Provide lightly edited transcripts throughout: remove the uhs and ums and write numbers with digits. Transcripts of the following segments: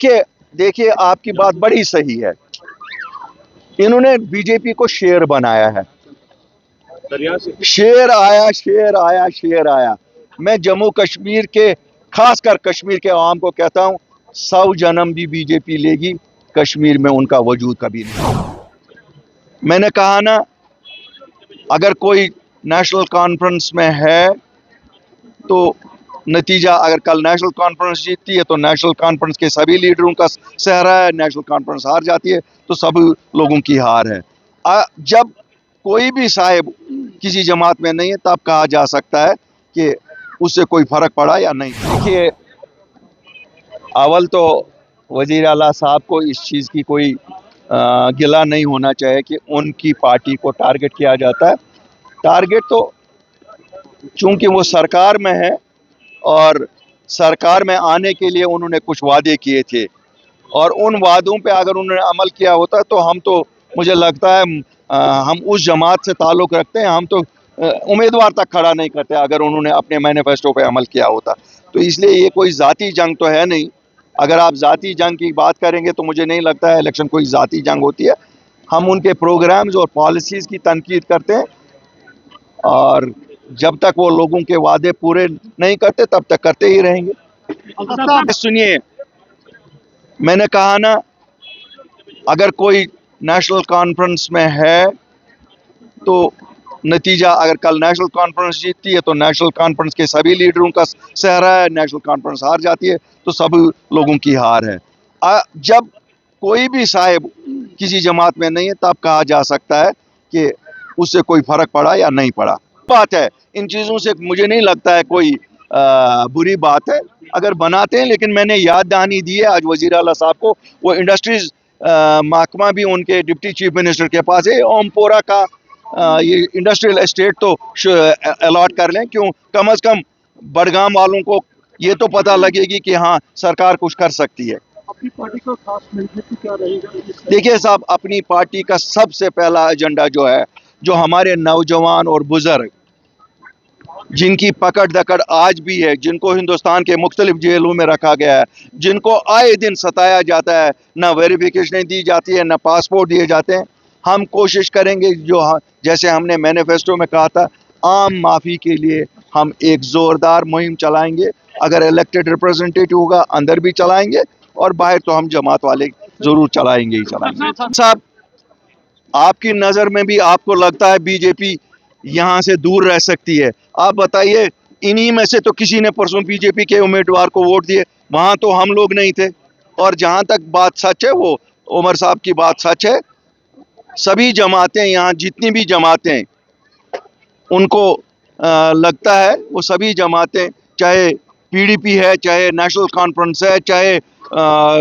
کہ دیکھیے آپ کی بات بڑی صحیح ہے، انہوں نے بی جے پی کو شیر بنایا ہے، شیر آیا شیر آیا شیر آیا۔ میں جموں کشمیر کے خاص کر کشمیر کے عوام کو کہتا ہوں 100 جنم بھی بی جے پی لے گی، کشمیر میں ان کا وجود کبھی نہیں۔ میں نے کہا نا، اگر کوئی نیشنل کانفرنس میں ہے تو نتیجہ، اگر کل نیشنل کانفرنس جیتتی ہے تو نیشنل کانفرنس کے سبھی لیڈروں کا سہرا ہے، نیشنل کانفرنس ہار جاتی ہے تو سب لوگوں کی ہار ہے۔ جب کوئی بھی صاحب کسی جماعت میں نہیں ہے تب کہا جا سکتا ہے کہ اس سے کوئی فرق پڑا یا نہیں۔ دیکھیے، اول تو وزیر اعلیٰ صاحب کو اس چیز کی کوئی گلہ نہیں ہونا چاہیے کہ ان کی پارٹی کو ٹارگٹ کیا جاتا ہے۔ ٹارگٹ تو چونکہ وہ سرکار میں ہے اور سرکار میں آنے کے لیے انہوں نے کچھ وعدے کیے تھے، اور ان وعدوں پہ اگر انہوں نے عمل کیا ہوتا تو مجھے لگتا ہے ہم اس جماعت سے تعلق رکھتے ہیں، ہم تو امیدوار تک کھڑا نہیں کرتے اگر انہوں نے اپنے مینیفیسٹو پہ عمل کیا ہوتا۔ تو اس لیے یہ کوئی ذاتی جنگ تو ہے نہیں۔ اگر آپ ذاتی جنگ کی بات کریں گے تو مجھے نہیں لگتا ہے الیکشن کوئی ذاتی جنگ ہوتی ہے۔ ہم ان کے پروگرامز اور پالیسیز کی تنقید کرتے ہیں، اور جب تک وہ لوگوں کے وعدے پورے نہیں کرتے تب تک کرتے ہی رہیں گے۔ سنیے، میں نے کہا نا، اگر کوئی نیشنل کانفرنس میں ہے تو نتیجہ، اگر کل نیشنل کانفرنس جیتتی ہے تو نیشنل کانفرنس کے سبھی لیڈروں کا سہرا ہے، نیشنل کانفرنس ہار جاتی ہے تو سب لوگوں کی ہار ہے۔ جب کوئی بھی صاحب کسی جماعت میں نہیں ہے تب کہا جا سکتا ہے کہ اس سے کوئی فرق پڑا یا نہیں پڑا۔ بات ہے، ان چیزوں سے مجھے نہیں لگتا ہے کوئی بری بات ہے اگر بناتے ہیں، لیکن میں نے یاد دہانی دی ہے آج وزیر اعلیٰ صاحب کو، وہ انڈسٹریز محکمہ بھی ان کے ڈپٹی چیف منسٹر کے پاس ہے، اوم پورا کا یہ انڈسٹریل اسٹیٹ تو الاٹ کر لیں، کیوں کم از کم بڑگام والوں کو یہ تو پتہ لگے گی کہ ہاں سرکار کچھ کر سکتی ہے۔ اپنی پارٹی کا خاص مینیفیسٹو کیا رہے گا؟ دیکھیے صاحب، اپنی پارٹی کا سب سے پہلا ایجنڈا جو ہے، جو ہمارے نوجوان اور بزرگ جن کی پکڑ دکڑ آج بھی ہے، جن کو ہندوستان کے مختلف جیلوں میں رکھا گیا ہے، جن کو آئے دن ستایا جاتا ہے، نہ ویریفیکیشن دی جاتی ہے، نہ پاسپورٹ دیے جاتے ہیں، ہم کوشش کریں گے جیسے ہم نے مینیفیسٹو میں کہا تھا، عام معافی کے لیے ہم ایک زوردار مہم چلائیں گے۔ اگر الیکٹڈ ریپرزنٹیٹیو ہوگا اندر بھی چلائیں گے، اور باہر تو ہم جماعت والے ضرور چلائیں گے ہی چلائیں گے۔ صاحب، آپ کی نظر میں بھی آپ کو لگتا ہے بی جے پی یہاں سے دور رہ سکتی ہے؟ آپ بتائیے، انہی میں سے تو کسی نے پرسوں بی جے پی کے امیدوار کو ووٹ دیے، وہاں تو ہم لوگ نہیں تھے۔ اور جہاں تک بات سچ ہے، وہ عمر صاحب کی بات سچ ہے، سبھی جماعتیں یہاں جتنی بھی جماعتیں ان کو لگتا ہے، وہ سبھی جماعتیں، چاہے پی ڈی پی ہے، چاہے نیشنل کانفرنس ہے، چاہے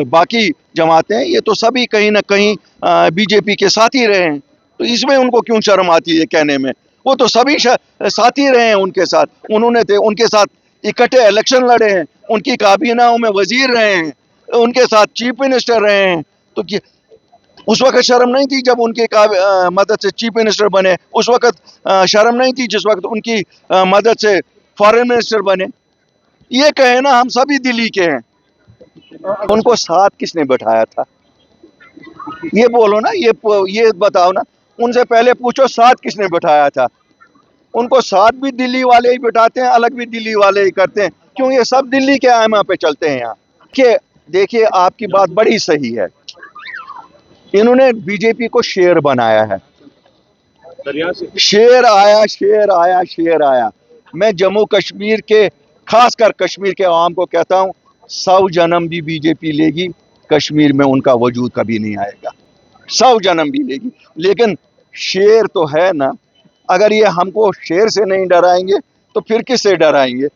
باقی جماعتیں، یہ تو سبھی کہیں نہ کہیں بی جے پی کے ساتھ ہی رہے ہیں۔ تو اس میں ان کو کیوں شرم آتی ہے کہنے میں؟ وہ تو سبھی ساتھی رہے ہیں ان کے ساتھ، انہوں نے ان کے ساتھ اکٹھے الیکشن لڑے ہیں، ان کی کابینہ میں وزیر رہے ہیں، ان کے ساتھ چیف منسٹر رہے ہیں۔ تو اس وقت شرم نہیں تھی جب ان کی مدد سے چیف منسٹر بنے؟ اس وقت شرم نہیں تھی جس وقت ان کی مدد سے فارن منسٹر بنے؟ یہ کہیں نا، ہم سبھی دلی کے ہیں۔ ان کو ساتھ کس نے بٹھایا تھا؟ یہ بولو نا، یہ بتاؤ نا، ان سے پہلے پوچھو ساتھ کس نے بٹھایا تھا؟ ان کو ساتھ بھی دلی والے ہی بٹھاتے ہیں، الگ بھی دلی والے ہی کرتے ہیں، کیوں یہ سب دلی کے ائمہ پہ چلتے ہیں یہاں۔ کہ دیکھیے، آپ کی بات بڑی صحیح ہے، انہوں نے بی جے پی کو شیر بنایا ہے، شیر آیا شیر آیا شیر آیا۔ میں جموں کشمیر کے خاص کر کشمیر کے عوام کو کہتا ہوں 100 جنم بھی بی جے پی لے گی، کشمیر میں ان کا وجود کبھی نہیں آئے گا۔ 100 جنم بھی لے گی، لیکن شیر تو ہے نا۔ اگر یہ ہم کو شیر سے نہیں ڈرائیں گے تو پھر کس سے ڈرائیں گے؟